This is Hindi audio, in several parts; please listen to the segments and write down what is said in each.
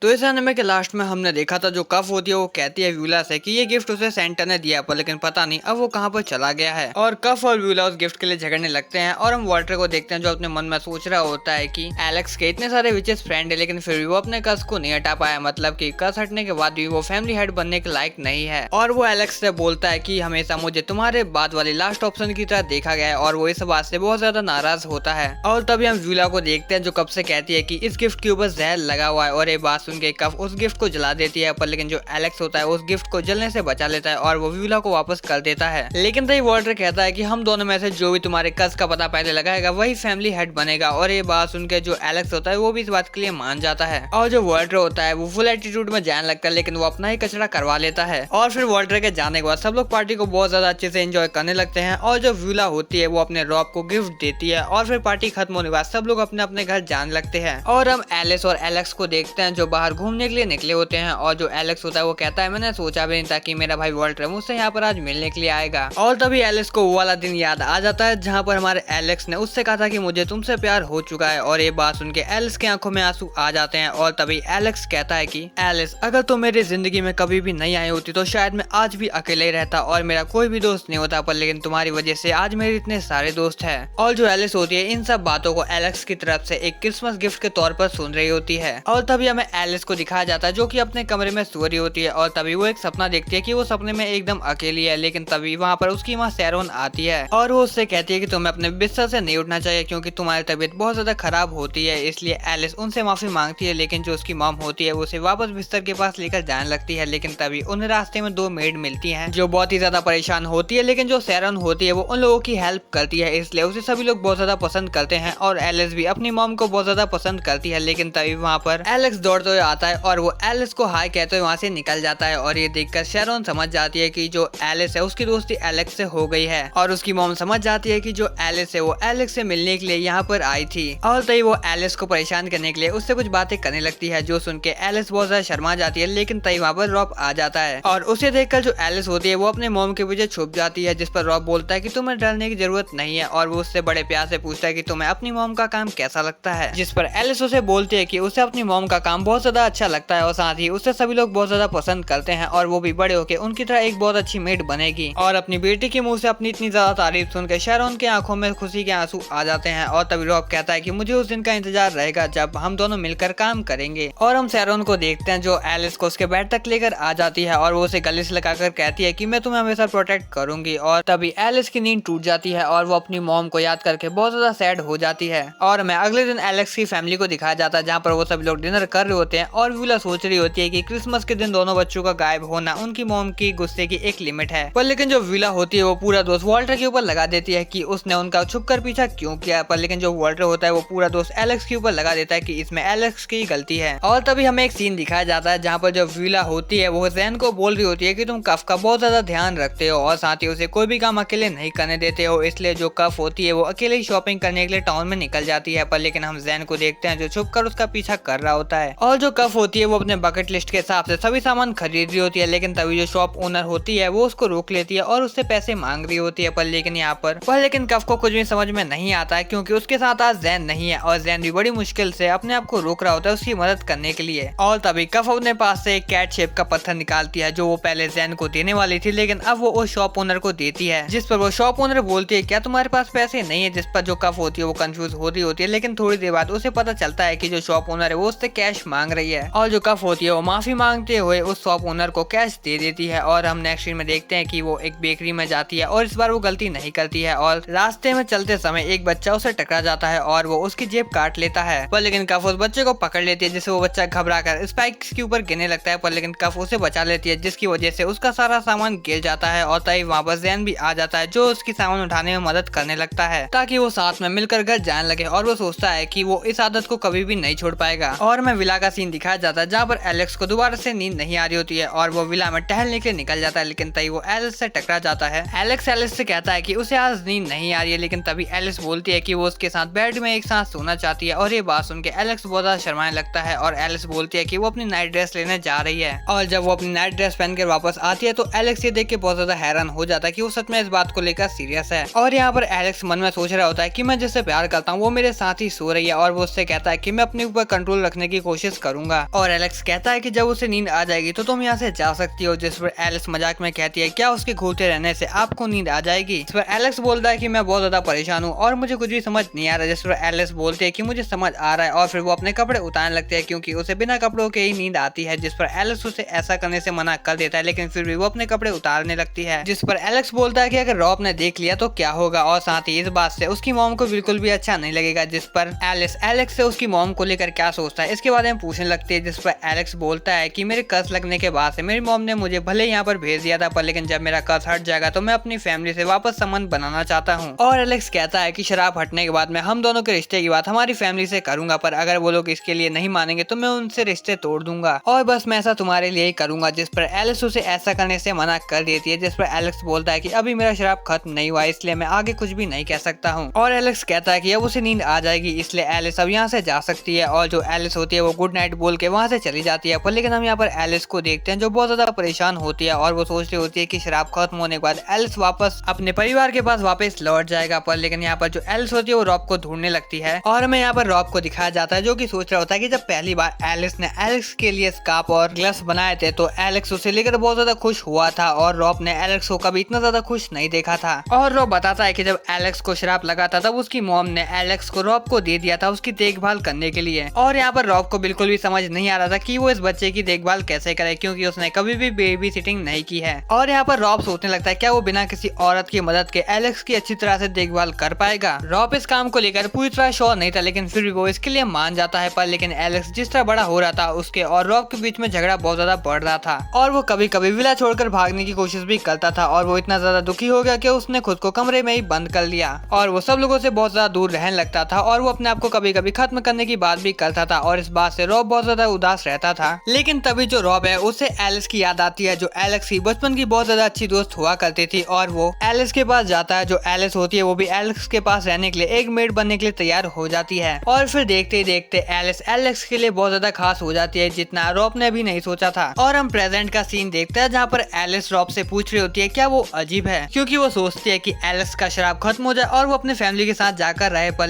तो इस एनिमे के लास्ट में हमने देखा था जो कफ होती है वो कहती है व्यूला से कि ये गिफ्ट उसे सेंटा ने दिया पर लेकिन पता नहीं अब वो कहाँ पर चला गया है। और कफ और व्यूला उस गिफ्ट के लिए झगड़ने लगते हैं और हम वॉल्टर को देखते हैं जो अपने मन में सोच रहा होता है कि एलेक्स के इतने सारे विचेस फ्रेंड है लेकिन फिर भी वो अपने कस को नहीं हटा पाया, मतलब कि कस हटने के बाद भी वो फैमिली हेड बनने के लायक नहीं है। और वो एलेक्स से बोलता है कि हमेशा मुझे तुम्हारे बाद वाली लास्ट ऑप्शन की तरह देखा गया है और वो इस बात से बहुत ज्यादा नाराज होता है। और तभी हम व्यूला को देखते हैं जो कब से कहती है कि इस गिफ्ट के ऊपर जहर लगा हुआ है और ये बात सुन के कफ उस गिफ्ट को जला देती है, पर लेकिन जो एलेक्स होता है उस गिफ्ट को जलने से बचा लेता है और वो व्यूला को वापस कर देता है। लेकिन तभी वॉल्टर कहता है कि हम दोनों में से जो भी तुम्हारे कस का पता पहले लगाएगा वही फैमिली हेड बनेगा। और ये बात सुन के जो एलेक्स होता है वो भी इस बात के लिए मान जाता है और जो वॉल्टर होता है वो फुल एटीट्यूड में जाने लगता है लेकिन वो अपना ही कचरा करवा लेता है। और फिर वॉल्टर के जाने के बाद सब लोग पार्टी को बहुत ज्यादा अच्छे से एंजॉय करने लगते हैं और जो व्यूला होती है वो अपने रॉब को गिफ्ट देती है और फिर पार्टी खत्म होने के बाद सब लोग अपने अपने घर जाने लगते हैं। और हम एलिस और एलेक्स को देखते हैं जो बाहर घूमने के लिए निकले होते हैं और जो एलेक्स होता है वो कहता है मैंने सोचा भी नहीं था कि मेरा भाई वॉल्टर मुझसे यहाँ पर आज मिलने के लिए आएगा। और तभी एलिस को वो वाला दिन याद आ जाता है जहाँ पर हमारे एलेक्स ने उससे कहा था कि मुझे तुमसे प्यार हो चुका है और ये बात सुन के एलिस की आंखों में आंसू आ जाते हैं। और तभी एलेक्स कहता है कि एलिस अगर तुम मेरी जिंदगी में कभी भी नहीं आई होती तो शायद मैं आज भी अकेले ही रहता और मेरा कोई भी दोस्त नहीं होता, पर लेकिन तुम्हारी वजह से आज मेरे इतने सारे दोस्त हैं। और जो एलिस होती है इन सब बातों को एलेक्स की तरफ से एक क्रिसमस गिफ्ट के तौर पर सुन रही होती है। और तभी हमें एलिस को दिखाया जाता है जो कि अपने कमरे में सो रही होती है और तभी वो एक सपना देखती है कि वो सपने में एकदम अकेली है। लेकिन तभी वहाँ पर उसकी माँ सैरोन आती है और वो उससे कहती है कि तुम्हें अपने बिस्तर से नहीं उठना चाहिए क्योंकि तुम्हारी तबीयत बहुत ज्यादा खराब होती है। इसलिए एलिस उनसे माफी मांगती है लेकिन जो उसकी मॉम होती है वो उसे वापस बिस्तर के पास लेकर जाने लगती है। लेकिन तभी उन्हें रास्ते में दो मेड मिलती हैं जो बहुत ही ज्यादा परेशान होती है, लेकिन जो सैरोन होती है वो उन लोगों की हेल्प करती है इसलिए उसे सभी लोग बहुत ज्यादा पसंद करते हैं और एलिस भी अपनी मॉम को बहुत ज्यादा पसंद करती है। लेकिन तभी वहाँ पर एलेक्स दौड़ते हुए आता है और वो एलिस को हाय कहते हुए वहाँ से निकल जाता है और ये देखकर शैरोन समझ जाती है कि जो एलिस है उसकी दोस्ती एलेक्स से हो गई है और उसकी मॉम समझ जाती है कि जो एलिस है वो एलेक्स से मिलने के लिए यहाँ पर आई थी। और तभी वो एलिस को परेशान करने के लिए उससे कुछ बातें करने लगती है जो सुन के एलिस बहुत ज्यादा शर्मा जाती है। लेकिन तभी वहाँ पर रॉब आ जाता है और उसे देखकर जो एलिस होती है वो अपने मॉम के पीछे छुप जाती है, जिस पर रॉब बोलता है कि तुम्हें डरने की जरूरत नहीं है और वो उससे बड़े प्यार से पूछता है कि तुम्हें अपनी मॉम का काम कैसा लगता है, जिस पर एलिस उसे बोलती है कि उसे अपनी मॉम का काम बहुत ज्यादा अच्छा लगता है और साथ ही उसे सभी लोग बहुत ज्यादा पसंद करते हैं और वो भी बड़े होकर उनकी तरह एक बहुत अच्छी मेड बनेगी। और अपनी बेटी के मुंह से अपनी इतनी ज्यादा तारीफ सुनकर शैरोन की आंखों में खुशी के आंसू आ जाते हैं। और तभी रॉब कहता है कि मुझे उस दिन का इंतजार रहेगा जब हम दोनों मिलकर काम करेंगे। और हम शैरोन को देखते हैं जो एलिस को उसके बेड तक लेकर आ जाती है और वो उसे गले से लगाकर कहती है कि मैं तुम्हें हमेशा प्रोटेक्ट करूंगी। और तभी एलिस की नींद टूट जाती है और वो अपनी मॉम को याद करके बहुत ज्यादा सैड हो जाती है। और मैं अगले दिन एलेक्स की फैमिली को दिखाया जाता है जहाँ पर वो सभी लोग डिनर कर रहे होते हैं और व्यूला सोच रही होती है कि क्रिसमस के दिन दोनों बच्चों का गायब होना उनकी मॉम की गुस्से की एक लिमिट है। पर लेकिन जो व्यूला होती है वो पूरा दोष वॉल्टर के ऊपर लगा देती है कि उसने उनका छुपकर पीछा क्यों किया। पर लेकिन जो वॉल्टर होता है वो पूरा दोष एलेक्स के ऊपर लगा देता है कि इसमें एलेक्स की गलती है। और तभी हमें एक सीन दिखाया जाता है जहाँ पर जो व्यूला होती है वो जैन को बोल रही होती है कि तुम कफ का बहुत ज्यादा ध्यान रखते हो और साथ ही उसे कोई भी काम अकेले नहीं करने देते हो, इसलिए जो कफ होती है वो अकेले ही शॉपिंग करने के लिए टाउन में निकल जाती है। पर लेकिन हम जैन को देखते हैं जो छुपकर उसका पीछा कर रहा होता है। और जो कफ होती है वो अपने बकेट लिस्ट के हिसाब से सभी सामान खरीद रही होती है, लेकिन तभी जो शॉप ओनर होती है वो उसको रोक लेती है और उससे पैसे मांग रही होती है। पर लेकिन यहाँ पर लेकिन कफ को कुछ भी समझ में नहीं आता है क्योंकि उसके साथ आज जैन नहीं है और जैन भी बड़ी मुश्किल से अपने आप को रोक रहा होता है उसकी मदद करने के लिए। और तभी कफ अपने पास से एक कैट शेप का पत्थर निकालती है जो वो पहले जैन को देने वाली थी, लेकिन अब वो उस शॉप ओनर को देती है, जिस पर वो शॉप ओनर बोलती है क्या तुम्हारे पास पैसे नहीं है, जिस पर जो कफ होती है वो कंफ्यूज हो रही होती है। लेकिन थोड़ी देर बाद उसे पता चलता है कि जो शॉप ओनर है वो उससे कैश मांग रही है और जो कफ होती है वो माफी मांगते हुए उस शॉप ओनर को कैश दे देती है। और हम नेक्स्ट सीन में देखते हैं कि वो एक बेकरी में जाती है और इस बार वो गलती नहीं करती है और रास्ते में चलते समय एक बच्चा उसे टकरा जाता है और वो उसकी जेब काट लेता है। पर लेकिन कफ उस बच्चे को पकड़ लेती है जिससे वो बच्चा घबरा कर स्पाइक्स के ऊपर गिरने लगता है। पर लेकिन कफ उसे बचा लेती है जिसकी वजह से उसका सारा सामान गिर जाता है और तभी वहाँ पर जैन भी आ जाता है जो उसकी सामान उठाने में मदद करने लगता है ताकि वो साथ में मिलकर घर जाने लगे। और वो सोचता है कि वो इस आदत को कभी भी नहीं छोड़ पाएगा। और मैं विला का सीन दिखाया जाता है जहाँ पर एलेक्स को दोबारा से नींद नहीं आ रही होती है और वो विला में टहलने के लिए निकल जाता है, लेकिन तभी वो एलिस से टकरा जाता है। एलेक्स एलिस से कहता है कि उसे आज नींद नहीं आ रही है, लेकिन तभी एलिस बोलती है कि वो उसके साथ बेड में एक साथ सोना चाहती है। और ये बात सुन के एलेक्स बहुत ज्यादा शर्माने लगता है और एलिस बोलती है कि वो अपनी नाइट ड्रेस लेने जा रही है। और जब वो अपनी नाइट ड्रेस पहनकर वापस आती है तो एलेक्स ये देख के बहुत ज्यादा हैरान हो जाता है कि वो सच में इस बात को लेकर सीरियस है। और यहाँ पर एलेक्स मन में सोच रहा होता है कि मैं जिससे प्यार करता हूँ वो मेरे साथ ही सो रही है और वो उससे कहता है कि मैं अपने ऊपर कंट्रोल रखने की कोशिश करूंगा। और एलेक्स कहता है कि जब उसे नींद आ जाएगी तो तुम यहाँ से जा सकती हो, जिस पर एलिस मजाक में कहती है क्या उसके घूरते रहने से आपको नींद आ जाएगी। इस पर एलेक्स बोलता है कि मैं बहुत ज्यादा परेशान हूँ और मुझे कुछ भी समझ नहीं आ रहा, जिस पर एलिस बोलती है कि मुझे समझ आ रहा है, और फिर वो अपने कपड़े उतारने लगते हैं क्योंकि उसे बिना कपड़ों के ही नींद आती है। जिस पर एलेक्स उसे ऐसा करने से मना कर देता है, लेकिन फिर भी वो अपने कपड़े उतारने लगती है। जिस पर एलेक्स बोलता है कि अगर रॉब ने देख लिया तो क्या होगा, और साथ ही इस बात से उसकी मॉम को बिल्कुल भी अच्छा नहीं लगेगा। जिस पर एलिस एलेक्स से उसकी मॉम को लेकर क्या सोचता है इसके बारे में पूछने लगती है। जिस पर एलेक्स बोलता है कि मेरे कर्ज लगने के बाद से मेरी मॉम ने मुझे भले यहाँ पर भेज दिया था, पर लेकिन जब मेरा कर्ज हट जाएगा तो मैं अपनी फैमिली से वापस संबंध बनाना चाहता हूँ। और एलेक्स कहता है कि शराब हटने के बाद मैं हम दोनों के रिश्ते की बात हमारी फैमिली से करूंगा, पर अगर वो लोग इसके लिए नहीं मानेंगे तो मैं उनसे रिश्ते तोड़ दूंगा, और बस मैं ऐसा तुम्हारे लिए ही करूंगा। जिस पर एलिस उसे ऐसा करने से मना कर देती है। जिस पर एलेक्स बोलता है कि अभी मेरा शराब खत्म नहीं हुआ, इसलिए मैं आगे कुछ भी नहीं कह सकता हूँ। और एलेक्स कहता है कि अब उसे नींद आ जाएगी, इसलिए एलिस अब यहाँ से जा सकती है। और जो एलिस होती है वो गुड नाइट बोल के वहाँ से चली जाती है। पर लेकिन हम यहाँ पर एलिस को देखते हैं जो बहुत ज्यादा परेशान होती है, और वो सोच रही होती है कि शराब खत्म होने के बाद एलिस वापस अपने परिवार के पास वापस लौट जाएगा। पर लेकिन यहाँ पर जो एलिस होती है वो रॉब को ढूंढने लगती है, और हमें यहाँ पर रॉब को दिखाया जाता है जो कि सोच रहा होता है कि जब पहली बार एलिस ने एलेक्स के लिए स्कार्फ और ग्लव्स बनाए थे तो एलेक्स उसे लेकर बहुत ज्यादा खुश हुआ था, और रॉब ने एलेक्स को कभी इतना ज्यादा खुश नहीं देखा था। और रॉब बताता है कि जब एलेक्स को शराब लगा था तब उसकी मॉम ने एलेक्स को रॉब को दे दिया था उसकी देखभाल करने के लिए। और यहाँ पर रॉब को बिल्कुल भी समझ नहीं आ रहा था कि वो इस बच्चे की देखभाल कैसे करे, क्योंकि उसने कभी भी बेबी सिटिंग नहीं की है। और यहाँ पर रॉब सोचने लगता है क्या वो बिना किसी औरत की मदद के एलेक्स की अच्छी तरह से देखभाल कर पाएगा। रॉब इस काम को लेकर पूरी तरह श्योर नहीं था, लेकिन फिर भी वो इसके लिए मान जाता है। पर लेकिन एलेक्स जिस तरह बड़ा हो रहा था उसके और रॉब के बीच में झगड़ा बहुत ज्यादा बढ़ रहा था, और वो कभी कभी विला छोड़कर भागने की कोशिश भी करता था। और वो इतना ज्यादा दुखी हो गया कि उसने खुद को कमरे में ही बंद कर लिया, और वो सब लोगों से बहुत ज्यादा दूर रहने लगता था, और वो अपने आप को कभी कभी खत्म करने की बात भी करता था। और इस बात से रॉब बहुत ज्यादा उदास रहता था। लेकिन तभी जो रॉब है उसे एलिस की याद आती है, जो एलेक्स की बचपन की बहुत ज्यादा अच्छी दोस्त हुआ करती थी, और वो एलिस के पास जाता है। जो एलिस होती है वो भी एलेक्स के पास रहने के लिए एक मेड बनने के लिए तैयार हो जाती है, और फिर देखते ही देखते एलिस एलेक्स के लिए बहुत ज्यादा खास हो जाती है, जितना रॉब ने भी नहीं सोचा था। और हम प्रेजेंट का सीन देखते हैं जहाँ पर एलिस रॉब से पूछ रही होती है क्या वो अजीब है, क्योंकि वो सोचती है कि एलेक्स का शराब खत्म हो जाए और वो अपने फैमिली के साथ जाकर रहे। पर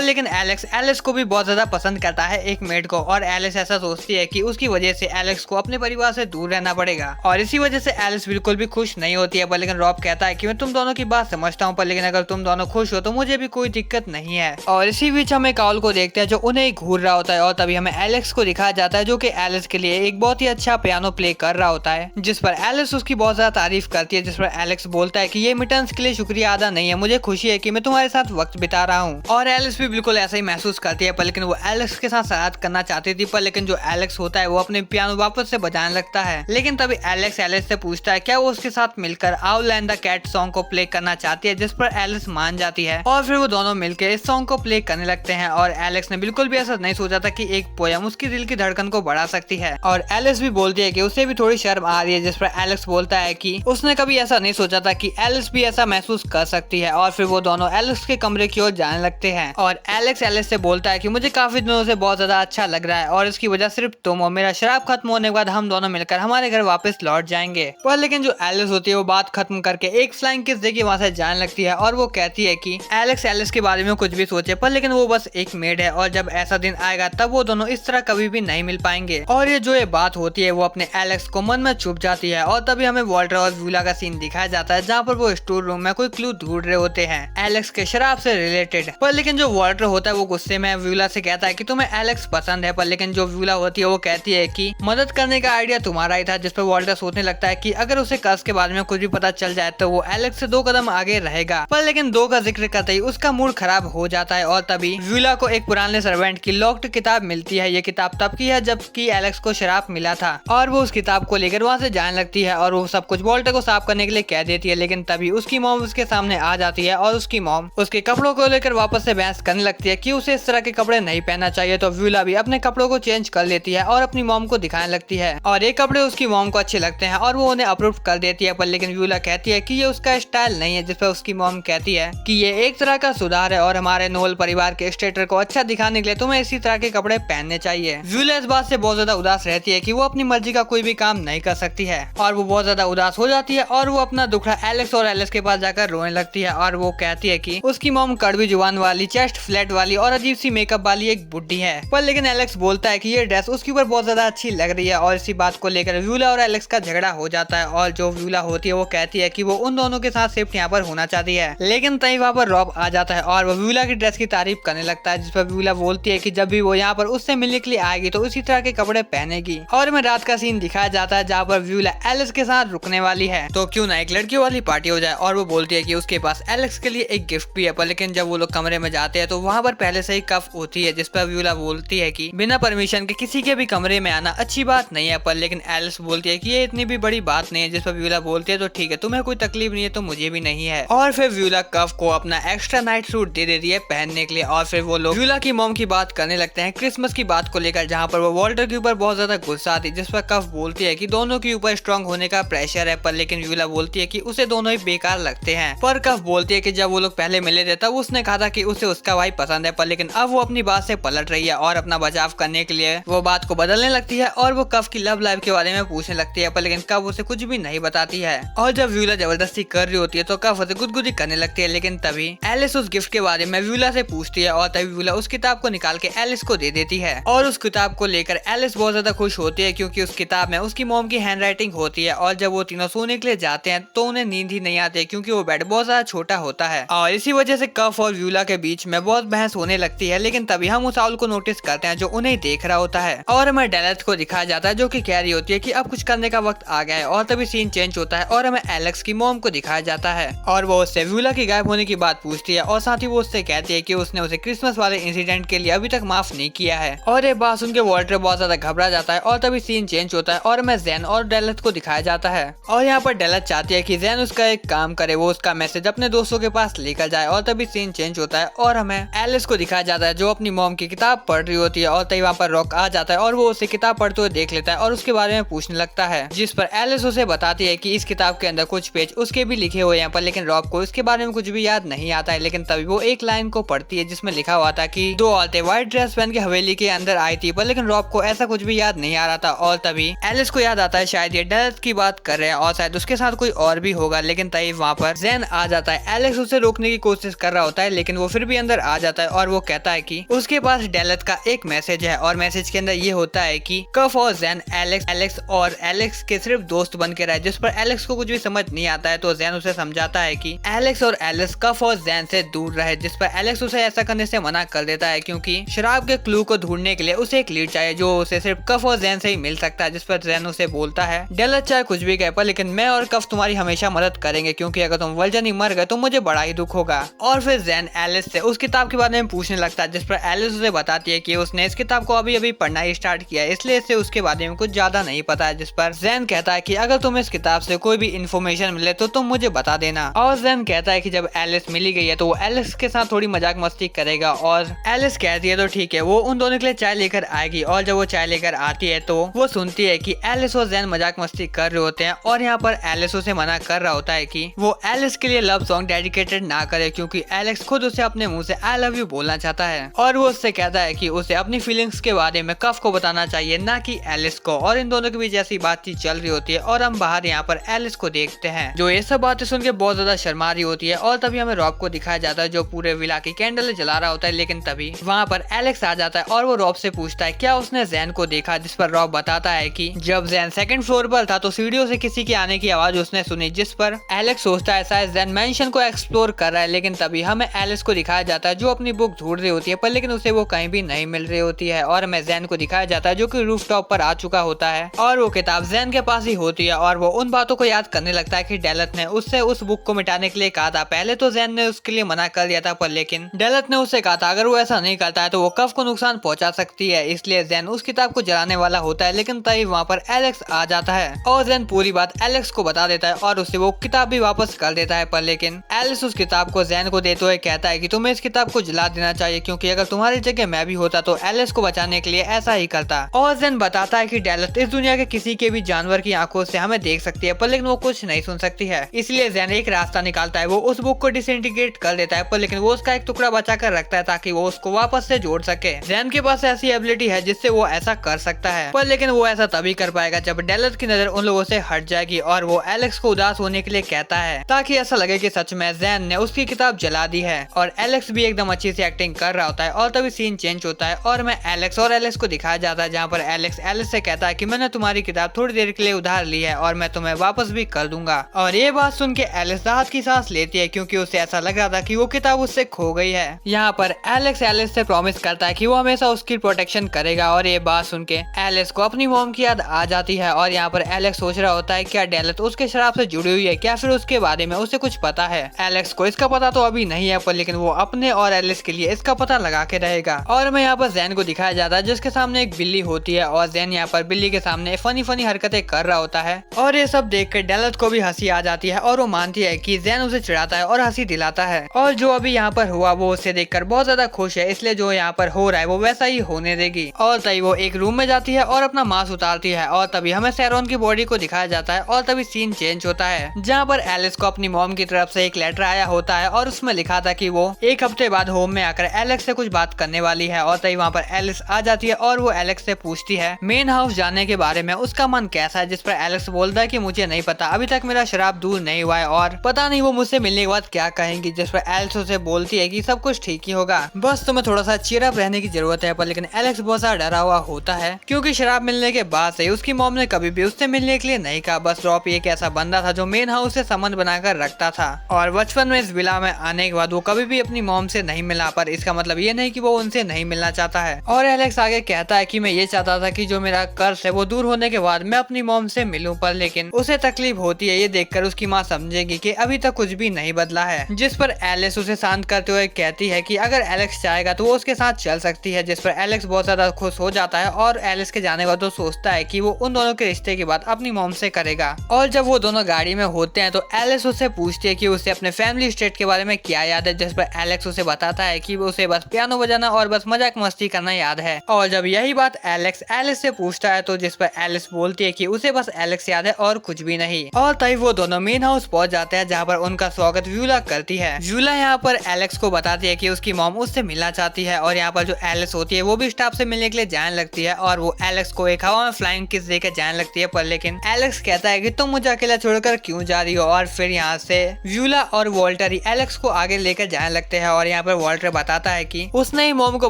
लेकिन एलेक्स एलिस को भी बहुत ज्यादा पसंद करता है एक मेड को, और एलिस ऐसा सोचती है कि उसकी वजह से एलेक्स को अपने परिवार से दूर रहना पड़ेगा, और इसी वजह से एलिस बिल्कुल भी खुश नहीं होती है। पर लेकिन रॉब कहता है कि मैं तुम दोनों की बात समझता हूँ, पर लेकिन अगर तुम दोनों खुश हो तो मुझे भी कोई दिक्कत नहीं है। और इसी बीच हमें काउल को देखते हैं जो उन्हें घूर रहा होता है, और तभी हमें एलेक्स को दिखाया जाता है जो कि एलिस के लिए एक बहुत ही अच्छा पियानो प्ले कर रहा होता है, जिस पर एलिस उसकी बहुत ज्यादा तारीफ करती है। जिस पर एलेक्स बोलता है कि ये मिटन्स के लिए शुक्रिया अदा नहीं है, मुझे खुशी है कि मैं तुम्हारे साथ वक्त बिता रहा हूँ। और एलिस भी बिल्कुल ऐसा ही महसूस करती है, पर लेकिन वो एलेक्स के साथ शरारत करना चाहती थी। पर लेकिन जो एलेक्स होता है वो अपने पियानो वापस से बजाने लगता है, लेकिन तभी एलेक्स एलिस से पूछता है क्या वो उसके साथ मिलकर owl and the cat song को प्ले करना चाहती है, जिस पर एलिस मान जाती है, और फिर वो दोनों मिलकर इस सॉन्ग को प्ले करने लगते हैं। और एलेक्स ने बिल्कुल भी ऐसा नहीं सोचा था कि एक पोयम उसकी दिल की धड़कन को बढ़ा सकती है, और एलिस भी बोलती है कि उसे भी थोड़ी शर्म आ रही है। जिस पर एलेक्स बोलता है कि उसने कभी ऐसा नहीं सोचा था कि एलिस भी ऐसा महसूस कर सकती है, और फिर वो दोनों एलेक्स के कमरे की ओर जाने लगते हैं। और एलेक्स एलिस से बोलता है कि मुझे काफी दिनों से बहुत ज्यादा अच्छा लग रहा है, और इसकी वजह सिर्फ तुम हो। मेरा शराब खत्म होने के बाद हम दोनों मिलकर हमारे घर वापस लौट जाएंगे। पर लेकिन जो एलिस होती है वो बात खत्म करके एक फ्लाइंग किस देके वहाँ से जाने लगती है, और वो कहती है कि एलेक्स एलिस के बारे में कुछ भी सोचे, पर लेकिन वो बस एक मेड है, और जब ऐसा दिन आएगा तब वो दोनों इस तरह कभी भी नहीं मिल पाएंगे। और ये बात होती है वो अपने एलेक्स को मन में छुप जाती है, और तभी हमें वॉल्टर और व्यूला का सीन दिखाया जाता है जहाँ पर वो स्टोर रूम में कोई क्लू ढूंढ रहे होते हैं एलेक्स के शराब से रिलेटेड। पर लेकिन जो वॉल्टर होता है वो गुस्से में व्यूला से कहता है कि तुम्हें एलेक्स पसंद है, पर लेकिन जो व्यूला होती है वो कहती है कि मदद करने का आइडिया तुम्हारा ही था। जिस पर वॉल्टर सोचने लगता है कि अगर उसे कर्ज के बारे में कुछ भी पता चल जाए तो वो एलेक्स से 2 कदम आगे रहेगा। पर लेकिन 2 का जिक्र करते ही उसका मूड खराब हो जाता है, और तभी व्यूला को एक पुराने सर्वेंट की लॉक्ड किताब मिलती है। ये किताब तब की है जबकि एलेक्स को शराब मिला था, और वो उस किताब को लेकर वहाँ से जाने लगती है, और वो सब कुछ वॉल्टर को साफ करने के लिए कह देती है। लेकिन तभी उसकी मॉम उसके सामने आ जाती है, और उसकी मॉम उसके कपड़ों को लेकर वापस से बहस करने लगती है कि उसे इस तरह के कपड़े नहीं पहनना चाहिए। तो व्यूला भी अपने कपड़ों को चेंज कर लेती है और अपनी मॉम को दिखाने लगती है, और ये कपड़े उसकी मॉम को अच्छे लगते हैं और वो उन्हें अप्रूव कर देती है। पर लेकिन व्यूला कहती है कि ये उसका स्टाइल नहीं है, जिस पर उसकी मॉम कहती है कि ये एक तरह का सुधार है, और हमारे नोल परिवार के स्टेटस को अच्छा दिखाने के लिए तुम्हें इसी तरह के कपड़े पहनने चाहिए। व्यूला इस बात से बहुत ज्यादा उदास रहती है कि वो अपनी मर्जी का कोई भी काम नहीं कर सकती है, और वो बहुत ज्यादा उदास हो जाती है, और वो अपना दुखड़ा एलेक्स और एलिस के पास जाकर रोने लगती है, और वो कहती है कि उसकी मॉम कड़वी जुबान वाली, चेस्ट फ्लैट वाली और अजीब सी मेकअप वाली एक बुड्ढी है। पर लेकिन एलेक्स बोलता बोलता है कि ये ड्रेस उसके ऊपर बहुत ज्यादा अच्छी लग रही है और इसी बात को लेकर व्यूला और एलेक्स का झगड़ा हो जाता है और जो व्यूला होती है वो कहती है कि वो उन दोनों के साथ सिर्फ यहाँ पर होना चाहती है, लेकिन तभी वहाँ पर रॉब आ जाता है और वो व्यूला की ड्रेस की तारीफ करने लगता है, जिस पर व्यूला बोलती है कि जब भी वो यहाँ पर उससे मिलने के लिए आएगी तो उसी तरह के कपड़े पहनेगी। और में रात का सीन दिखाया जाता है जहाँ पर व्यूला एलेक्स के साथ रुकने वाली है, तो क्यों ना एक लड़कियों वाली पार्टी हो जाए। और वो बोलती है कि उसके पास एलेक्स के लिए एक गिफ्ट भी है, पर लेकिन जब वो लोग कमरे में जाते हैं तो वहाँ पर पहले से ही कफ होती है, जिस पर व्यूला बोलती है कि बिना परमिशन के किसी के भी कमरे में आना अच्छी बात नहीं है। पर लेकिन एलिस बोलती है कि ये इतनी भी बड़ी बात नहीं है, जिस पर व्यूला बोलती है तो ठीक है, तुम्हें कोई तकलीफ नहीं है तो मुझे भी नहीं है। और फिर व्यूला कफ को अपना एक्स्ट्रा नाइट सूट दे देती है पहनने के लिए और फिर वो लोग व्यूला की मॉम की बात करने लगते हैं क्रिसमस की बात को लेकर, जहाँ पर वो वॉल्टर के ऊपर बहुत ज्यादा गुस्सा आती है, जिस पर कफ बोलती है कि दोनों के ऊपर स्ट्रांग होने का प्रेशर है। पर लेकिन व्यूला बोलती है कि उसे दोनों ही बेकार लगते हैं। पर कफ बोलती है कि जब वो लोग पहले मिले थे तब उसने कहा था कि उसे उसका भाई पसंद है, पर लेकिन अब वो अपनी बात से पलट रही है और अपना बचाव करने के लिए वो बात को बदलने लगती है और वो कफ की लव लाइफ के बारे में पूछने लगती है, पर लेकिन कफ उसे कुछ भी नहीं बताती है। और जब व्यूला जबरदस्ती कर रही होती है तो कफ उसे गुदगुदी करने लगती है, लेकिन तभी एलिस उस गिफ्ट के बारे में व्यूला से पूछती है और तभी व्यूला उस किताब को निकाल के एलिस को दे देती है। और उस किताब को लेकर एलिस बहुत ज्यादा खुश होती है क्योंकि उस किताब में उसकी मॉम की हैंड राइटिंग होती है। और जब वो तीनों सोने के लिए जाते हैं तो उन्हें नींद ही नहीं आती क्योंकि वो बेड बहुत ज्यादा छोटा होता है और इसी वजह से कफ और व्यूला के बीच में बहुत बहस होने लगती है। लेकिन तभी हम उस आउल को नोटिस करते हैं जो उन्हें देख रहा होता है और हमें डेलेथ को दिखाया जाता है जो कि कह रही होती है कि अब कुछ करने का वक्त आ गया है। और तभी सीन चेंज होता है और हमें एलेक्स की मॉम को दिखाया जाता है और वो उससे व्यूला की गायब होने की बात पूछती है और साथ ही वो उससे कहती है कि उसने उसे क्रिसमस वाले इंसिडेंट के लिए अभी तक माफ नहीं किया है। और ये बात सुन के वॉल्टर बहुत ज्यादा घबरा जाता है और तभी सीन चेंज होता है और हमें जैन और डेलेथ को दिखाया जाता है। और यहाँ पर डेलेथ चाहती है कि जैन उसका एक काम करे, वो उसका मैसेज अपने दोस्तों के पास लेकर जाए। और तभी सीन चेंज होता है और हमें एलिस को दिखाया जाता है जो अपनी मॉम की किताब पढ़ रही होती है और तभी वहाँ पर रॉक आ जाता है और वो उसे किताब पढ़ते हुए देख लेता है और उसके बारे में पूछने लगता है, जिस पर एलिस उसे बताती है कि इस किताब के अंदर कुछ पेज उसके भी लिखे हुए हैं, पर लेकिन रॉब को इसके बारे में कुछ भी याद नहीं आता है। लेकिन तभी वो एक लाइन को पढ़ती है जिसमें लिखा हुआ था कि दो औरतें व्हाइट ड्रेस पहन के हवेली के अंदर आई थी, पर लेकिन रॉब को ऐसा कुछ भी याद नहीं आ रहा था। और तभी एलिस को याद आता है शायद ये डेलेथ की बात कर रहे हैं और शायद उसके साथ कोई और भी होगा। लेकिन तभी वहाँ पर जैन आ जाता है। एलेक्स उसे रोकने की कोशिश कर रहा होता है लेकिन वो फिर भी अंदर आ जाता है और वो कहता है कि उसके पास डेलेथ का एक मैसेज है और मैसेज के अंदर ये होता है कि कफ और जैन एलेक्स और एलेक्स के सिर्फ दोस्त बन के रहे, जिस पर एलेक्स को कुछ भी समझ नहीं आता है। तो जैन उसे समझाता है कि एलेक्स और एलिस कफ और जैन से दूर रहे, जिस पर एलेक्स उसे ऐसा करने से मना कर देता है क्योंकि शराब के क्लू को ढूंढने के लिए उसे एक लीड चाहिए जो उसे सिर्फ कफ और जैन से ही मिल सकता है। जिस पर जैन उसे बोलता है डेलेथ चाहे कुछ भी कहे पर लेकिन मैं और कफ तुम्हारी हमेशा मदद करेंगे क्योंकि अगर तुम वर्जन ही मर गए तो मुझे बड़ा ही दुख होगा। और फिर जैन एलिस से उस किताब के बारे में पूछने लगता है, जिस पर एलिस उसे बताती है कि उसने इस किताब को अभी अभी पढ़ना ही स्टार्ट किया है इसलिए इसे उसके बारे में कुछ ज्यादा नहीं पता है। जिस पर जैन कहता है कि अगर तुम्हें इस किताब से कोई भी इन्फॉर्मेशन मिले तो तुम मुझे बता देना। और जैन कहता है कि जब एलिस मिली गई है तो वो एलिस के साथ थोड़ी मजाक मस्ती करेगा और एलिस कहती है तो ठीक है, वो उन दोनों के लिए चाय लेकर आएगी। और जब वो चाय लेकर आती है तो वो सुनती है कि एलिस और जैन मजाक मस्ती कर रहे होते हैं और यहाँ पर एलिस उसे मना कर रहा होता है कि वो एलिस के लिए लव सॉन्ग डेडिकेटेड ना करे क्योंकि एलेक्स खुद उसे अपने मुंह से आई लव यू बोलना चाहता है। और वो उससे कहता है कि उसे अपनी फीलिंग्स के बारे में कफ को बताना चाहिए ना कि एलिस को। और इन दोनों के बीच ऐसी बातचीत चल रही होती है और हम बाहर यहाँ पर एलिस को देखते हैं जो ये सब बातें सुन के बहुत ज्यादा शर्मा रही होती है। और तभी हमें रॉब को दिखाया जाता है जो पूरे विला की कैंडल जला रहा होता है। लेकिन तभी वहाँ पर एलेक्स आ जाता है और वो रॉब से पूछता है क्या उसने जैन को देखा, जिस पर रॉब बताता है कि जब जैन सेकंड फ्लोर पर था तो सीढ़ियों से किसी के आने की आवाज उसने सुनी, जिस पर एलेक्स सोचता है शायद जैन मेंशन को एक्सप्लोर कर रहा है। लेकिन तभी हमें एलिस को दिखाया जाता है जो अपनी बुक ढूंढ रही होती है पर लेकिन उसे वो कहीं भी नहीं मिल रही होती है। और हमें जैन को दिखाया जाता है जो कि रूफ टॉप पर आ चुका होता है और वो किताब जैन के पास ही होती है और वो उन बातों को याद करने लगता है कि डेलेथ ने उससे उस बुक को मिटाने के लिए कहा था। पहले तो जैन ने उसके लिए मना कर दिया था पर लेकिन डेलेथ ने उससे कहा था अगर वो ऐसा नहीं करता है तो वो कफ को नुकसान पहुंचा सकती है, इसलिए जैन उस किताब को जलाने वाला होता है। लेकिन तभी वहाँ पर एलेक्स आ जाता है और जैन पूरी बात एलेक्स को बता देता है और उसे वो किताब भी वापस कर देता है। पर लेकिन एलिस उस किताब को जैन को देते हुए कहता है कि तुम्हें इस किताब को जला देना चाहिए क्योंकि अगर तुम्हारी जगह मैं भी होता तो एलिस को बचाने के लिए ऐसा ही करता। और जैन बताता है कि डेलेथ इस दुनिया के किसी के भी जानवर की आंखों से हमें देख सकती है पर लेकिन वो कुछ नहीं सुन सकती है, इसलिए जैन एक रास्ता निकालता है। वो उस बुक को डिसइंटीग्रेट कर देता है पर लेकिन वो उसका एक टुकड़ा बचा कर रखता है ताकि वो उसको वापस से जोड़ सके। जैन के पास ऐसी एबिलिटी है जिससे वो ऐसा कर सकता है पर लेकिन वो ऐसा तभी कर पाएगा जब डेलेथ की नजर उन लोगों से हट जाएगी और वो एलेक्स को उदास होने के लिए कहता है ताकि ऐसा लगे कि सच में जैन ने उसकी किताब जला दी है। और एलेक्स भी एकदम अच्छी सी एक्टिंग कर रहा होता है और तभी सीन चेंज होता है और मैं एलेक्स एलेक्स और एलिस को दिखाया जाता है, जहाँ पर एलेक्स एलिस से कहता है कि मैंने तुम्हारी किताब थोड़ी देर के लिए उधार ली है और मैं तुम्हें वापस भी कर दूंगा। और ये बात सुन के एलिस राहत की सांस लेती है, क्योंकि उसे ऐसा लग रहा था कि वो किताब उससे खो गई है। यहाँ पर एलेक्स एलिस से प्रॉमिस करता है कि वो हमेशा उसकी प्रोटेक्शन करेगा। और ये बात सुन के एलिस को अपनी मॉम की याद आ जाती है। और यहाँ पर एलेक्स सोच रहा होता है क्या डेलथ उसके शराब से जुड़ी हुई है, क्या फिर उसके बारे में उसे कुछ पता है। एलेक्स को इसका पता तो अभी नहीं है, पर लेकिन वो अपने और एलिस के लिए इसका पता लगा के रहेगा। और मैं यहाँ पर जैन को दिखाया जाता है, जिसके सामने एक बिल्ली होती है और जैन यहाँ पर बिल्ली के सामने फनी फनी हरकतें कर रहा होता है। और ये सब देख कर डेलथ को भी हंसी आ जाती है और वो मानती है कि जैन उसे चिढ़ाता है और हंसी दिलाता है। और जो अभी यहाँ पर हुआ वो उसे देखकर बहुत ज्यादा खुश है, इसलिए जो यहाँ पर हो रहा है वो वैसा ही होने देगी। और तभी वो एक रूम में जाती है और अपना मास्क उतारती है और तभी हमें सैरोन की बॉडी को दिखाया जाता है। और तभी सीन चेंज होता है, जहाँ पर एलिस को अपनी मॉम की तरफ से एक लेटर आया होता है और उसमें लिखा था कि वो एक हफ्ते बाद होम में आकर एलेक्स से कुछ बात करने वाली है। और तभी वहाँ पर एलिस आ जाती है और वो एलेक्स से पूछती है मेन हाउस जाने के बारे में उसका मन कैसा है, जिस पर एलेक्स बोलता है कि मुझे नहीं पता, अभी तक मेरा शराब दूर नहीं हुआ है और पता नहीं वो मुझसे मिलने के बाद क्या कहेंगी। जिस पर एलिस उसे बोलती है कि सब कुछ ठीक ही होगा, बस तुम्हें थोड़ा सा चीयर अप रहने की जरूरत है। पर लेकिन एलेक्स बहुत सारा डरा हुआ होता है, क्योंकि शराब मिलने के बाद से उसकी मॉम ने कभी भी उससे मिलने के लिए नहीं कहा। बस रॉप एक ऐसा बंदा था जो मेन हाउस से संबंध बनाकर रखता था और बचपन में इस विला में आने के बाद वो कभी भी अपनी मॉम से नहीं मिला, पर इसका मतलब ये नहीं कि वो उनसे नहीं मिलना चाहता है। और एलेक्स आगे कहता है कि मैं ये चाहता था कि जो मेरा कर्ज है वो दूर होने के बाद मैं अपनी मॉम से मिलूं, पर लेकिन उसे तकलीफ होती है। ये देखकर उसकी माँ समझेगी कि अभी तक कुछ भी नहीं बदला है। जिस पर एलिस उसे शांत करते हुए कहती है कि अगर एलेक्स चाहेगा तो वो उसके साथ चल सकती है। जिस पर एलेक्स बहुत ज्यादा खुश हो जाता है और एलिस के जाने के बाद वो सोचता है कि वो उन दोनों के रिश्ते की बात अपनी मॉम से करेगा। और जब वो दोनों गाड़ी में होते हैं तो एलिस उससे पूछती है कि उसे अपने फैमिली स्टेट के बारे में क्या याद है। जिस पर एलेक्स उसे बताता है कि उसे बस पियानो बजाना और बस मजाक मस्ती करना याद है। और जब यही बात एलेक्स एलिस से पूछता है तो जिस पर एलिस बोलती है कि उसे बस एलेक्स याद है और कुछ भी नहीं। और तभी वो दोनों मेन हाउस पहुंच जाते हैं, जहाँ पर उनका स्वागत व्यूला करती है। व्यूला यहाँ पर एलेक्स को बताती है कि उसकी मॉम उससे मिलना चाहती है। और यहाँ पर जो एलिस होती है वो भी स्टाफ से मिलने के लिए जाने लगती है और वो एलेक्स को एक हवा में फ्लाइंग किस देकर जाने लगती है। पर लेकिन एलेक्स कहता है कि तुम मुझे अकेला छोड़कर क्यों जा रही हो। और फिर यहाँ से व्यूला और वॉल्टर ही एलेक्स को आगे लेकर जाने लगते हैं। और यहाँ पर वॉल्टर बताता है कि उसने ही मॉम को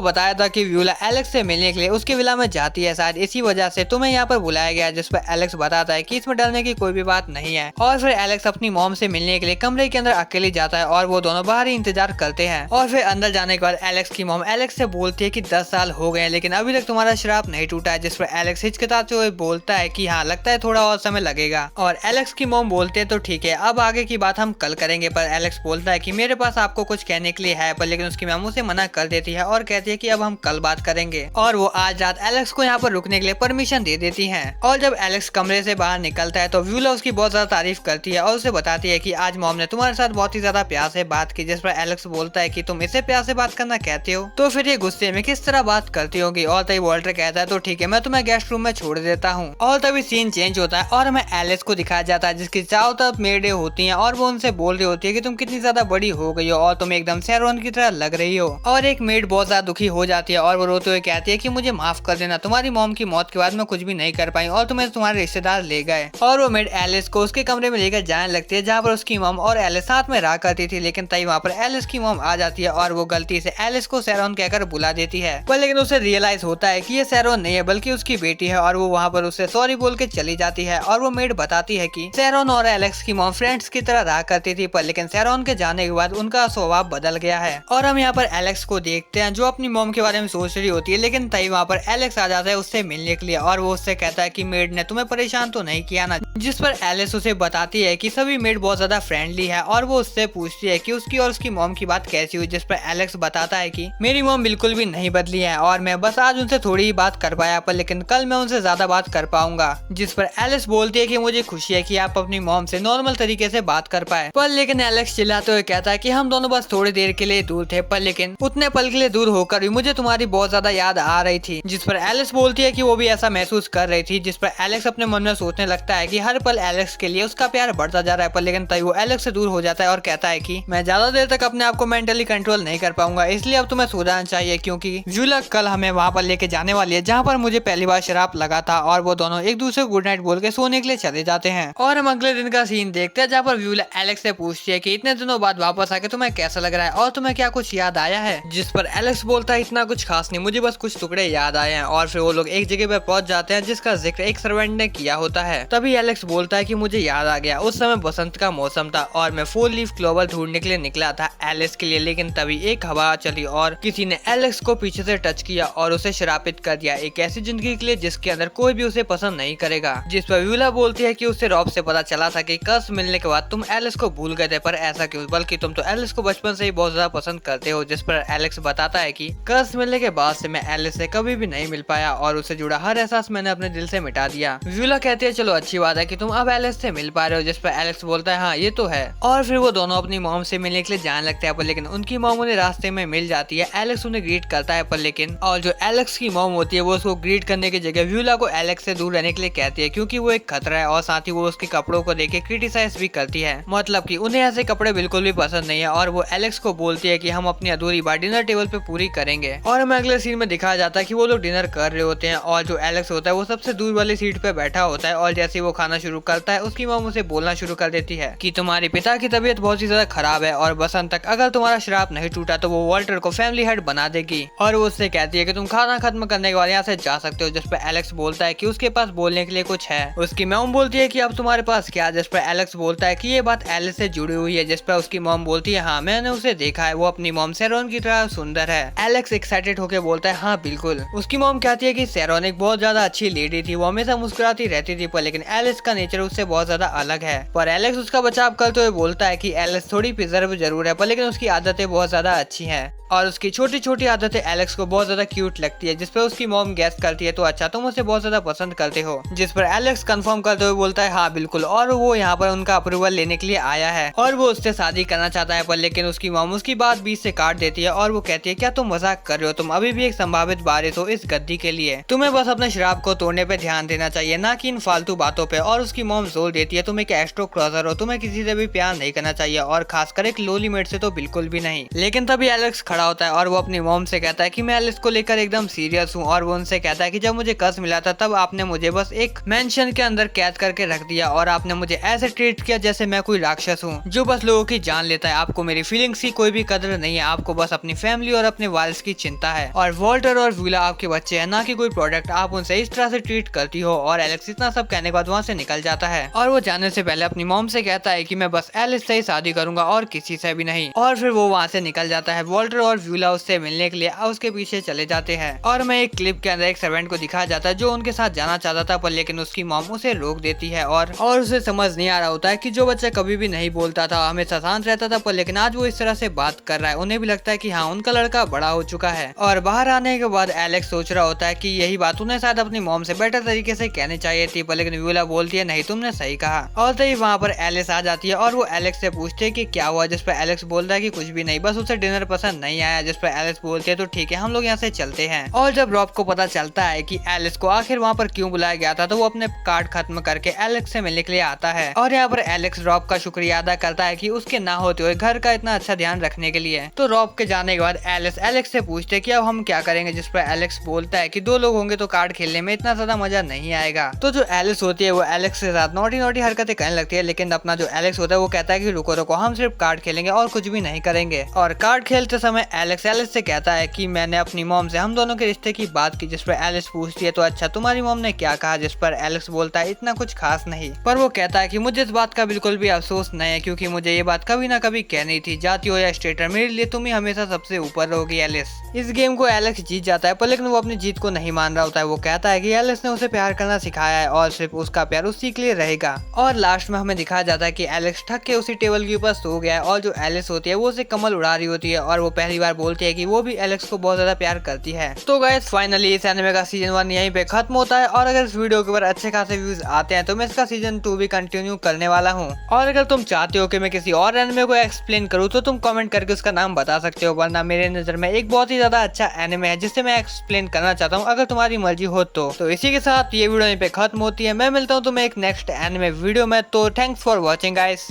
बताया था कि व्यूला एलेक्स से मिलने के लिए उसके विला में जाती है, शायद इसी वजह से तुम्हें यहाँ पर बुलाया गया। जिस पर एलेक्स बताता है कि इसमें डरने की कोई भी बात नहीं है। और फिर एलेक्स अपनी मॉम से मिलने के लिए कमरे के अंदर अकेले जाता है और वो दोनों बाहर ही इंतजार करते हैं। और फिर अंदर जाने के बाद एलेक्स की मॉम एलेक्स से बोलती है कि 10 साल हो गए लेकिन अभी तक तुम्हारा शराब नहीं टूटा है। जिस पर एलेक्स हिचकिचाते हुए बोलता है कि हाँ लगता है थोड़ा और समय लगेगा। और एलेक्स की मॉम बोलते हैं तो ठीक है, अब आगे की बात हम कल करेंगे। पर एलेक्स बोलता है कि मेरे पास आपको कुछ कहने के लिए है, पर लेकिन उसकी मॉम उसे मना कर देती है और कहती है कि अब हम कल बात करेंगे। और वो आज रात एलेक्स को यहाँ पर रुकने के लिए परमिशन दे देती है। और जब एलेक्स कमरे से बाहर निकलता है तो व्यूला उसकी बहुत ज्यादा तारीफ करती है और उसे बताती है कि आज मॉम ने तुम्हारे साथ बहुत ही ज्यादा प्यार से बात की। जिस पर एलेक्स बोलता है कि तुम इसे प्यार से बात करना कहते हो तो फिर ये गुस्से में किस तरह बात करती होगी। और तभी वॉल्टर कहता है तो ठीक है, मैं तुम्हें गेस्ट रूम में छोड़ देता हूँ। और तभी सीन चेंज होता है और हमें एलिस को दिखाया जाता है, जिसकी चारों तरफ मेडें होती हैं और वो उनसे बोल रही होती है कि तुम कितनी ज्यादा बड़ी हो गई हो और तुम एकदम सैरोन की तरह लग रही हो। और एक मेड बहुत ज्यादा दुखी हो जाती है और वो रोते हुए कहती है कि मुझे माफ कर देना, तुम्हारी मॉम की मौत के बाद मैं कुछ भी नहीं कर पाई और तुम्हें तुम्हारे रिश्तेदार ले गए। और वो मेड एलिस को उसके कमरे में लेकर जाने लगती है, जहाँ पर उसकी मॉम और एलिस साथ में रहा करती थी। लेकिन तभी वहाँ पर एलिस की मॉम आ जाती है और वो गलती से एलिस को सैरोन कहकर बुला देती है। पर लेकिन उसे रियलाइज होता है कि ये सैरोन नहीं है बल्कि उसकी बेटी है और वो वहाँ पर उसे सॉरी बोल के चली जाती है। और वो मेड बताती है कि सैरोन और एलेक्स की मॉम फ्रेंड्स की तरह रहा करती थी, पर लेकिन सैरोन के जाने के बाद उनका स्वभाव बदल गया है। और हम यहाँ पर एलेक्स को देखते हैं जो अपनी मॉम के बारे में सोच रही होती है। लेकिन तभी वहाँ पर एलेक्स आ जाता है उससे मिलने के लिए और वो उससे कहता है कि मेड ने तुम्हें परेशान तो नहीं किया ना। जिस पर एलिस उसे बताती है कि सभी मेड बहुत ज्यादा फ्रेंडली है और वो उससे पूछती है कि उसकी और उसकी मॉम की बात कैसी हुई। जिस पर एलेक्स बताता है कि मेरी मॉम बिल्कुल भी नहीं बदली है और मैं बस आज उनसे थोड़ी ही बात कर पाया, पर लेकिन कल मैं उनसे ज्यादा बात कर पाऊंगा। जिस पर एलिस बोलती है कि मुझे खुशी है कि आप अपनी मॉम से नॉर्मल तरीके से बात कर पाए। पर लेकिन एलेक्स चिल्लाते हुए कहता है कि हम दोनों बस थोड़ी देर के लिए दूर थे, पर लेकिन उतने पल के लिए दूर होकर भी मुझे तुम्हारी बहुत ज्यादा याद आ रही थी। जिस पर एलिस बोलती है कि वो भी ऐसा महसूस कर रही थी। जिस पर एलेक्स अपने मन में सोचने लगता है कि हर पल एलेक्स के लिए उसका प्यार बढ़ता जा रहा है। पर लेकिन तभी वो एलेक्स से दूर हो जाता है और कहता है कि मैं ज्यादा देर तक अपने आप को मेंटली कंट्रोल नहीं कर पाऊंगा, इसलिए अब तुम्हें सो जाना चाहिए, क्योंकि व्यूला कल हमें वहाँ पर लेके जाने वाली है जहाँ पर मुझे पहली बार शराब लगा था। और वो दोनों एक दूसरे को गुड नाइट बोल के सोने के लिए चले जाते हैं। और हम अगले दिन का सीन देखते हैं जहाँ पर व्यूला एलेक्स से पूछती है कि इतने दिनों बाद वापस आके तुम्हें कैसा लग रहा है और तुम्हें क्या कुछ याद आया है। जिस पर एलेक्स बोलता है इतना कुछ खास नहीं, मुझे बस कुछ टुकड़े याद आए हैं और फिर वो लोग एक जगह पे पहुंच जाते हैं जिसका जिक्र एक सर्वेंट ने किया होता है। तभी एलेक्स बोलता है कि मुझे याद आ गया, उस समय बसंत का मौसम था और मैं 4 लीफ क्लोवर ढूंढने के लिए निकला था एलिस के लिए, लेकिन तभी एक हवा चली और किसी ने एलेक्स को पीछे से टच किया और उसे श्रापित कर दिया एक ऐसी जिंदगी के लिए जिसके अंदर कोई भी उसे पसंद नहीं करेगा। जिस पर व्यूला बोलती है कि उससे रॉब से पता चला था कि कर्स मिलने के बाद तुम एलिस को भूल गए थे, पर ऐसा क्यों, बल्कि तुम तो एलिस को बचपन से ही बहुत ज्यादा पसंद करते हो। जिस पर एलेक्स बताता है कि कर्स मिलने के बाद से मैं एलिस से कभी भी नहीं मिल पाया और उससे जुड़ा हर एहसास मैंने अपने दिल से मिटा दिया। व्यूला कहती है चलो अच्छी बात है कि तुम अब एलिस से मिल पा रहे हो। जिस पर एलेक्स बोलता है हाँ ये तो है, और फिर वो दोनों अपनी मॉम से मिलने के लिए जाने लगते हैं, पर लेकिन उनकी मॉम उन्हें रास्ते में मिल जाती है। एलेक्स उन्हें ग्रीट करता है, पर लेकिन और जो एलेक्स की मॉम होती है वो उसको ग्रीट करने की जगह व्यूला को एलेक्स से दूर रहने के लिए कहती है क्योंकि वो एक खतरा है, और साथ ही वो उसके कपड़ों को देख के क्रिटिसाइज भी करती है, मतलब कि उन्हें ऐसे कपड़े बिल्कुल भी पसंद नहीं है। और वो एलेक्स को बोलती है कि हम अपनी अधूरी बात डिनर टेबल पे पूरी करेंगे। और हमें अगले सीन में दिखाया जाता है कि वो लोग डिनर कर रहे होते हैं और जो एलेक्स होता है वो सबसे दूर वाली सीट पे बैठा होता है, और जैसे वो खाना शुरू करता है उसकी मॉम उसे बोलना शुरू कर देती है कि तुम्हारे पिता की तबीयत बहुत ही ज्यादा खराब है और बसंत तक अगर तुम्हारा श्राप नहीं टूटा तो वो वॉल्टर को फैमिली हेड बना देगी। और वो उससे कहती है कि तुम खाना खत्म करने के बाद यहाँ से जा सकते हो। जिस पर एलेक्स बोलता है कि उसके पास बोलने के लिए कुछ है। उसकी मॉम बोलती है कि अब तुम्हारे पास क्या। जिस पर एलेक्स बोलता है कि ये बात एलिस से जुड़ी हुई है। जिस पर उसकी मॉम बोलती है हाँ मैंने उसे देखा है, वो अपनी मॉम सेरोन की तरह सुंदर है। एलेक्स एक्साइटेड होकर बोलता है हाँ बिल्कुल। उसकी मॉम कहती है कि सेरोन एक बहुत ज्यादा अच्छी लेडी थी, वो हमेशा मुस्कुराती रहती थी, पर लेकिन एलिस का नेचर उससे बहुत ज्यादा अलग है। पर एलेक्स उसका बचाव करते हुए बोलता है कि एलिस थोड़ी प्रिजर्व जरूर है, पर लेकिन उसकी आदतें बहुत ज्यादा अच्छी हैं और उसकी छोटी छोटी आदतें एलेक्स को बहुत ज्यादा क्यूट लगती है। जिस पर उसकी मॉम गैस करती है तो अच्छा तुम उसे बहुत ज्यादा पसंद करते हो। जिस पर एलेक्स कंफर्म करते हुए बोलता है हाँ बिल्कुल, और वो यहाँ पर उनका अप्रूवल लेने के लिए आया है और वो उससे शादी करना चाहता है, पर लेकिन उसकी मॉम उसकी बात बीच से काट देती है और वो कहती है क्या तुम मजाक कर रहे हो, तुम अभी भी एक संभावित वारिस हो इस गद्दी के लिए, तुम्हें बस अपने शराब को तोड़ने पे ध्यान देना चाहिए ना कि इन फालतू बातों पे। और उसकी मॉम जोर देती है तुम एक एस्ट्रो क्रॉसर हो, तुम्हें किसी से भी प्यार नहीं करना चाहिए और खासकर एक लोली मेट से तो बिल्कुल भी नहीं। लेकिन तभी एलेक्स खड़ा होता है और वो अपनी मॉम से कहता है कि मैं एलिस को लेकर एकदम सीरियस हूँ, और वो उनसे कहता है कि जब मुझे कर्स मिला था तब आपने मुझे बस एक मेंशन के अंदर कैद करके रख दिया और आपने मुझे ऐसे ट्रीट किया जैसे मैं कोई राक्षस हूँ जो बस लोगों की जान लेता है। आपको मेरी फीलिंग्स की कोई भी कदर नहीं है, आपको बस अपनी फैमिली और अपने वारिस की चिंता है, और वॉल्टर और व्यूला आपके बच्चे हैं ना कि कोई प्रोडक्ट, आप उनसे इस तरह से ट्रीट करती हो। और एलेक्स इतना सब कहने के बाद वहाँ से निकल जाता है और वो जाने से पहले अपनी मॉम से कहता है कि मैं बस एलिस से ही शादी करूंगा और किसी से भी नहीं। और फिर वो वहाँ से निकल जाता है। वॉल्टर और व्यूला उससे मिलने के लिए उसके पीछे चले जाते हैं और मैं एक क्लिप के अंदर एक सर्वेंट को दिखाया जाता है जो उनके साथ जाना चाहता था, पर लेकिन उसकी मॉम उसे रोक देती है और उसे समझ नहीं आ रहा होता है कि जो बच्चा कभी भी नहीं बोलता था, हमेशा शांत रहता था, पर लेकिन आज वो इस तरह से बात कर रहा है। उन्हें भी लगता है कि हाँ उनका लड़का बड़ा हो चुका है। और बाहर आने के बाद एलेक्स सोच रहा होता है कि यही बात उन्हें शायद अपनी मॉम से बेटर तरीके से कहनी चाहिए थी, पर लेकिन व्यूला बोलती है नहीं तुमने सही कहा। और तभी वहाँ पर एलिस आ जाती है और वो एलेक्स से पूछती है कि क्या हुआ। जिस पर एलेक्स बोलता है कि कुछ भी नहीं, बस उसे डिनर पसंद नहीं आया। जिस पर एलिस बोलती है तो ठीक है हम लोग यहाँ से चलते हैं। और जब रॉब को पता चलता है कि एलिस को आखिर वहाँ पर क्यों बुलाया गया था तो वो अपने कार्ड खत्म करके एलेक्स से मिलने के लिए आता है और यहाँ पर एलेक्स रॉब का शुक्रिया अदा करता है कि उसके ना होते हुए घर का इतना अच्छा ध्यान रखने के लिए। तो रॉब के जाने के बाद एलेक्स से पूछते कि अब हम क्या करेंगे। जिस पर एलेक्स बोलता है कि 2 लोग होंगे तो कार्ड खेलने में इतना ज्यादा मजा नहीं आएगा। तो जो एलिस होती है वो एलेक्स के साथ नोटी नोटी हरकतें करने लगती है, लेकिन अपना जो एलेक्स होता है वो कहता है कि रुको रुको हम सिर्फ कार्ड खेलेंगे और कुछ भी नहीं करेंगे। और कार्ड खेलते समय एलेक्स से कहता है कि मैंने अपनी मॉम से हम दोनों के रिश्ते की बात की। जिस पर एलिस पूछती है तो अच्छा तुम्हारी मॉम ने क्या कहा। जिस पर एलेक्स बोलता है इतना कुछ खास नहीं, पर वो कहता है कि मुझे इस बात का बिल्कुल भी अफसोस नहीं है क्योंकि मुझे ये बात कभी ना कभी कहनी थी, जाती हो या स्टेटर मेरे लिए तुम ही हमेशा सबसे ऊपर रहोगी एलिस। इस गेम को एलेक्स जीत जाता है, पर लेकिन वो अपनी जीत को नहीं मान रहा होता है। वो कहता है कि एलिस ने उसे प्यार करना सिखाया है और सिर्फ उसका प्यार उसी के लिए रहेगा। और लास्ट में हमें दिखाया जाता है कि एलेक्स थक के उसी टेबल के ऊपर सो गया है और जो एलिस होती है वो उसे कमल उड़ा रही होती है और वो पहली बार बोलती है कि वो भी एलेक्स को बहुत ज्यादा प्यार करती है। तो गाइस फाइनली इस एनिमे का सीजन 1 यहीं पे खत्म होता है और अगर इस वीडियो के ऊपर अच्छे खासे व्यूज आते हैं तो मैं इसका सीजन 2 भी कंटिन्यू करने वाला हूँ। और अगर तुम चाहते हो कि मैं किसी और एनिमे को एक्सप्लेन करूँ तो तुम कमेंट करके उसका नाम बता सकते हो, वरना मेरे नजर में एक बहुत ही ज्यादा अच्छा एनिमे है जिससे मैं एक्सप्लेन करना चाहता हूँ, अगर तुम्हारी मर्जी हो तो इसी के साथ ये वीडियो यहीं पे खत्म होती है। मैं मिलता हूँ तुम्हें एक नेक्स्ट एनिमे वीडियो में। तो थैंक्स फॉर वॉचिंग गाइस।